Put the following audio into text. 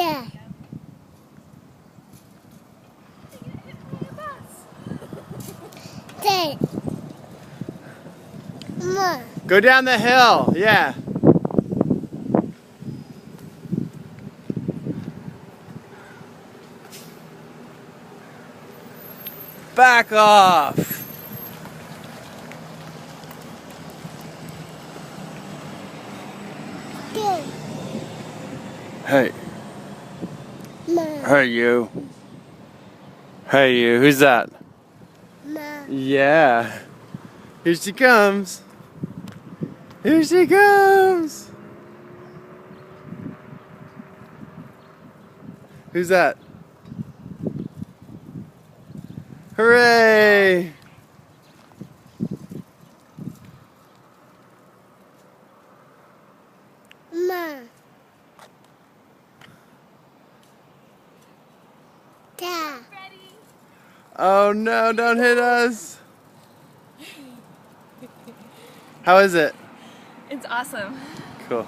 Dad. Dad. Mom. Go down the hill, yeah. Back off. Dad. Hey. Mom. Hey, you. Hey, you. Who's that? Mom. Yeah. Here she comes. Here she comes. Who's that? Hooray! Mom. Dad. Oh no, don't hit us. How is it? It's awesome. Cool.